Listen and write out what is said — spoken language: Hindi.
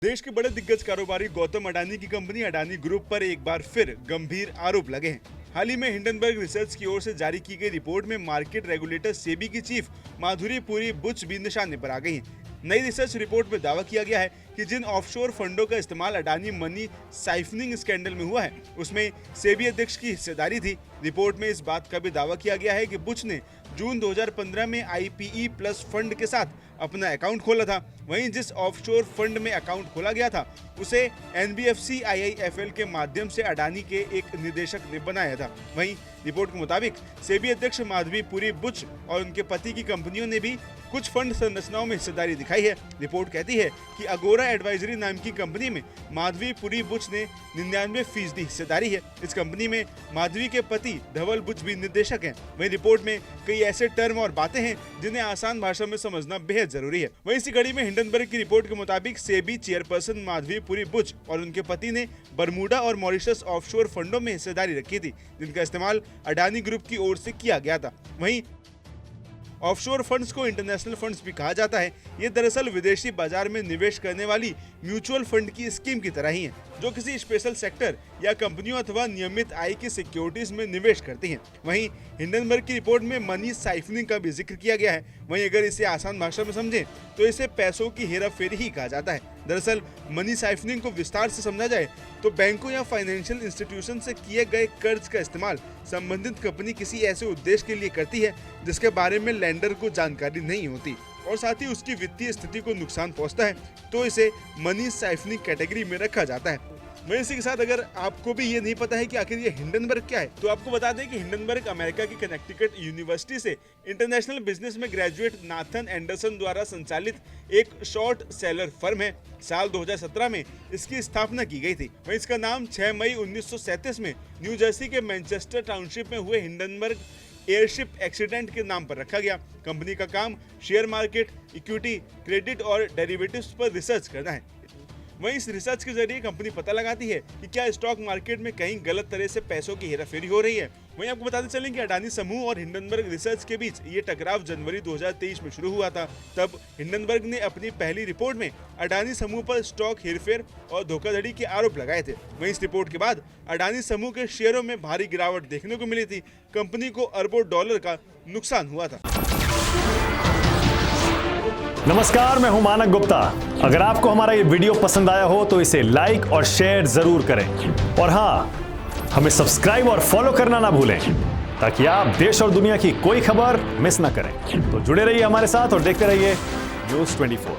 देश के बड़े दिग्गज कारोबारी गौतम अडानी की कंपनी अडानी ग्रुप पर एक बार फिर गंभीर आरोप लगे हैं। हाल ही में हिंडनबर्ग रिसर्च की ओर से जारी की गई रिपोर्ट में मार्केट रेगुलेटर सेबी की चीफ माधुरी पुरी बुच भी निशाने पर आ गई हैं। नई रिसर्च रिपोर्ट में दावा किया गया है कि जिन ऑफशोर फंडों का इस्तेमाल अडानी मनी साइफनिंग स्कैंडल में हुआ है, उसमें सेबी अध्यक्ष की हिस्सेदारी थी। रिपोर्ट में इस बात का भी दावा किया गया है कि बुच ने जून 2015 में IPE प्लस फंड के साथ अपना अकाउंट खोला था। वहीं जिस ऑफशोर फंड में अकाउंट खोला गया था, उसे NBFC IIFL के माध्यम से अडानी के एक निदेशक ने बनाया था। वहीं रिपोर्ट के मुताबिक सेबी अध्यक्ष माधवी पुरी बुच और उनके पति की कंपनियों ने भी कुछ फंड संरचनाओं में हिस्सेदारी दिखाई है। रिपोर्ट कहती है कि अगोरा एडवाइजरी नाम की कंपनी में माधवी पुरी बुच ने 99% हिस्सेदारी है। इस कंपनी में माधवी के पति धवल बुच भी निदेशक हैं। वहीं रिपोर्ट में कई ऐसे टर्म और बातें हैं जिन्हें आसान भाषा में समझना बेहद जरूरी है। वहीं इसी कड़ी में हिंडनबर्ग की रिपोर्ट के मुताबिक सेबी चेयरपर्सन माधवी पुरी बुच और उनके पति ने बरमूडा और मॉरिशस ऑफशोर फंडों में हिस्सेदारी रखी थी, जिनका इस्तेमाल अडानी ग्रुप की ओर से किया गया था। वहीं ऑफशोर फंड्स को इंटरनेशनल फंड्स भी कहा जाता है। ये दरअसल विदेशी बाजार में निवेश करने वाली म्यूचुअल फंड की स्कीम की तरह ही है, जो किसी स्पेशल सेक्टर या कंपनियों अथवा नियमित आय की सिक्योरिटीज में निवेश करती हैं। वहीं हिंडनबर्ग की रिपोर्ट में मनी साइफनिंग का भी जिक्र किया गया है। वहीं अगर इसे आसान भाषा में समझें तो इसे पैसों की हेराफेरी ही कहा जाता है। दरअसल मनी साइफनिंग को विस्तार से समझा जाए तो बैंकों या फाइनेंशियल इंस्टीट्यूशन से किए गए कर्ज का इस्तेमाल संबंधित कंपनी किसी ऐसे उद्देश्य के लिए करती है जिसके बारे में लेंडर को जानकारी नहीं होती और साथ ही उसकी वित्तीय स्थिति को नुकसान पहुंचता है, तो इसे मनी साइफनिंग कैटेगरी में रखा जाता है। वहीं इसी के साथ अगर आपको भी ये नहीं पता है कि आखिर ये हिंडनबर्ग क्या है, तो आपको बता दें कि हिंडनबर्ग अमेरिका की कनेक्टिकट यूनिवर्सिटी से इंटरनेशनल बिजनेस में ग्रेजुएट नाथन एंडरसन द्वारा संचालित एक शॉर्ट सेलर फर्म है। साल 2017 में इसकी स्थापना की गई थी। वहीं इसका नाम 6 मई 1937 में न्यू जर्सी के मैनचेस्टर टाउनशिप में हुए हिंडनबर्ग एयरशिप एक्सीडेंट के नाम पर रखा गया। कंपनी का काम शेयर मार्केट, इक्विटी, क्रेडिट और डेरिवेटिव्स पर रिसर्च करना है। वहीं इस रिसर्च के जरिए कंपनी पता लगाती है कि क्या स्टॉक मार्केट में कहीं गलत तरह से पैसों की हेराफेरी हो रही है। वहीं आपको बताते चलें कि अडानी समूह और हिंडनबर्ग रिसर्च के बीच ये टकराव जनवरी 2023 में शुरू हुआ था। तब हिंडनबर्ग ने अपनी पहली रिपोर्ट में अडानी समूह पर स्टॉक हेरफेर और धोखाधड़ी के आरोप लगाए थे। वहीं इस रिपोर्ट के बाद अडानी समूह के शेयरों में भारी गिरावट देखने को मिली थी। कंपनी को अरबों डॉलर का नुकसान हुआ था। नमस्कार, मैं हूं मानक गुप्ता। अगर आपको हमारा ये वीडियो पसंद आया हो तो इसे लाइक और शेयर जरूर करें और हाँ, हमें सब्सक्राइब और फॉलो करना ना भूलें ताकि आप देश और दुनिया की कोई खबर मिस ना करें। तो जुड़े रहिए हमारे साथ और देखते रहिए न्यूज़ 24।